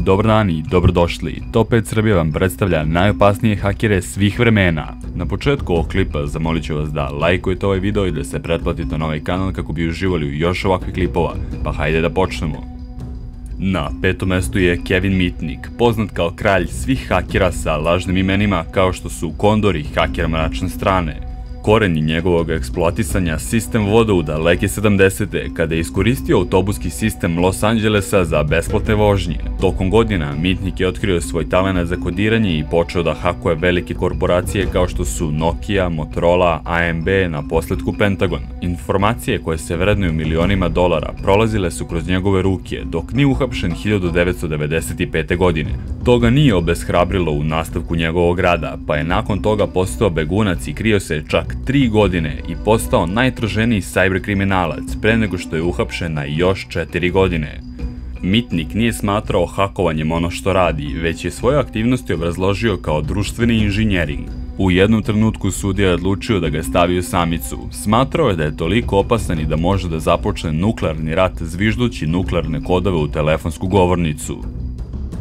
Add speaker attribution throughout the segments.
Speaker 1: Dobar dan i dobrodošli. Top 5 Srbije vam predstavlja najopasnije hakere svih vremena. Na početku ovog klipa zamolit ću vas da lajkujete ovaj video i da se pretplatite na ovaj kanal kako bi uživali u još ovakvih klipova. Pa hajde da počnemo. Na petom mestu je Kevin Mitnick, poznat kao kralj svih hakera sa lažnim imenima kao što su Kondor i haker mračne strane. Koren njegovog eksploatisanja sistem voda u daleke 70. kada je iskoristio autobuski sistem Los Angelesa za besplatne vožnje. Tokom godina Mitnick je otkrio svoj talenat za kodiranje i počeo da hakuje velike korporacije kao što su Nokia, Motorola, AMB, na posledku Pentagon. Informacije koje se vrednuju milionima dolara prolazile su kroz njegove ruke dok nije uhapšen 1995. godine. To ga nije obeshrabrilo u nastavku njegovog rada, pa je nakon toga postao begunac i krio se čak 3 godine i postao najtraženiji cyberkriminalac pre nego što je uhapšen na još 4 godine. Mitnick nije smatrao hakovanjem ono što radi, već je svoje aktivnosti obrazložio kao društveni inženjering. U jednom trenutku sudija je odlučio da ga stavi u samicu. Smatrao je da je toliko opasan i da može da započne nuklearni rat zviždući nuklearne kodove u telefonsku govornicu.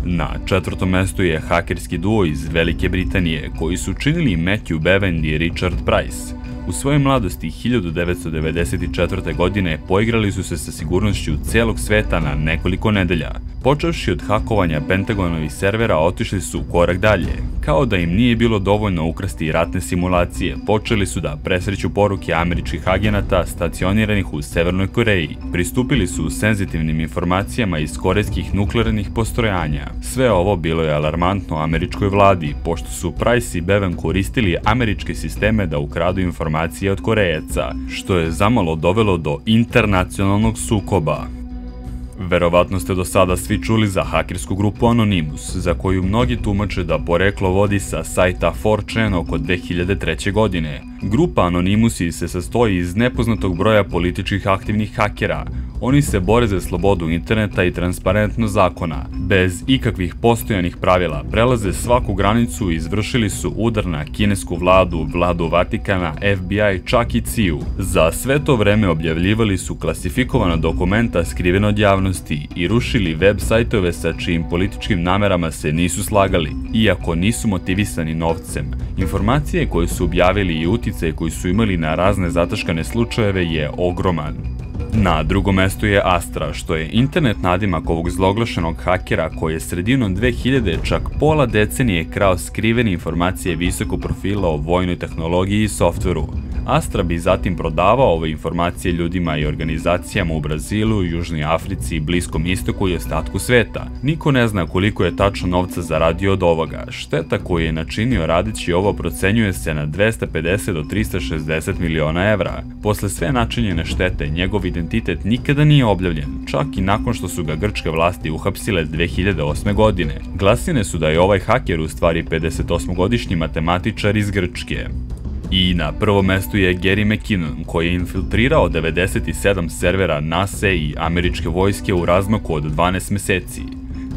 Speaker 1: Na četvrtom mestu je hakerski duo iz Velike Britanije, koji su činili Matthew Bevend i Richard Price. U svojoj mladosti 1994. godine poigrali su se sa sigurnošću celog sveta na nekoliko nedelja. Počevši od hakovanja Pentagonovih servera, otišli su korak dalje. Kao da im nije bilo dovoljno ukrasti ratne simulacije, počeli su da presreću poruke američkih agenata stacioniranih u Severnoj Koreji. Pristupili su senzitivnim informacijama iz korejskih nuklearnih postrojanja. Sve ovo bilo je alarmantno američkoj vladi, pošto su Price i Bevan koristili američke sisteme da ukradu informacije od Korejaca, što je zamalo dovelo do internacionalnog sukoba. Verovatno ste do sada svi čuli za hakersku grupu Anonymous, za koju mnogi tumače da poreklo vodi sa sajta 4chan oko 2003. godine. Grupa Anonymous se sastoji iz nepoznatog broja političkih aktivnih hakera. Oni se bore za slobodu interneta i transparentnost zakona. Bez ikakvih postojanih pravila prelaze svaku granicu i izvršili su udar na kinesku vladu, vladu Vatikana, FBI, čak i CIA. Za sve to vreme objavljivali su klasifikovana dokumenta skrivena od javnosti i rušili web sajtove sa čijim političkim namerama se nisu slagali, iako nisu motivisani novcem. Informacije koje su objavili i uticaj koji su imali na razne zataškane slučajeve je ogroman. Na drugom mestu je Astra, što je internet nadimak ovog zloglašenog hakera koji je sredinom 2000 čak pola decenije krao skrivene informacije visokog profila o vojnoj tehnologiji i softveru. Astra bi zatim prodavao ove informacije ljudima i organizacijama u Brazilu, Južnoj Africi, Bliskom istoku i ostatku sveta. Niko ne zna koliko je tačno novca zaradio od ovoga. Šteta koju je načinio radeći ovo procenjuje se na 250 do 360 miliona evra. Posle sve načinjene štete, njegov identitet nikada nije objavljen, čak i nakon što su ga grčke vlasti uhapsile 2008. godine. Glasine su da je ovaj haker u stvari 58-godišnji matematičar iz Grčke. I na prvom mestu je Gary McKinnon, koji je infiltrirao 97 servera NASA i američke vojske u razmaku od 12 meseci.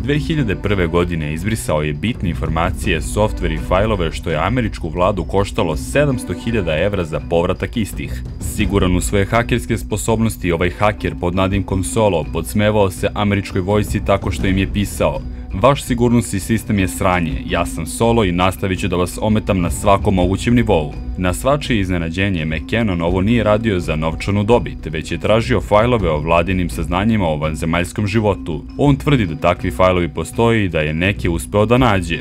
Speaker 1: 2001. godine izbrisao je bitne informacije, softver i fajlove što je američku vladu koštalo 700.000 evra za povratak istih. Siguran u svoje hakerske sposobnosti, ovaj haker pod nadimkom Solo podsmevao se američkoj vojsci tako što im je pisao: "Vaš sigurnosni sistem je sranje, ja sam Solo i nastavit ću da vas ometam na svakom mogućem nivou." Na svačije iznenađenje, McKinnon ovo nije radio za novčanu dobit, već je tražio fajlove o vladinim saznanjima o vanzemaljskom životu. On tvrdi da takvi fajlovi postoji i da je neke uspeo da nađe.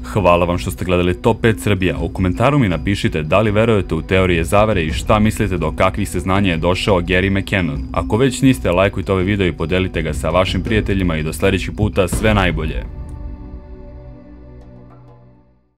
Speaker 1: Hvala vam što ste gledali Top 5 Srbija. U komentaru mi napišite da li verujete u teorije zavere i šta mislite do kakvih saznanja je došao Gary McKinnon. Ako već niste, lajkujte ovaj video i podelite ga sa vašim prijateljima i do sledećeg puta sve najbolje.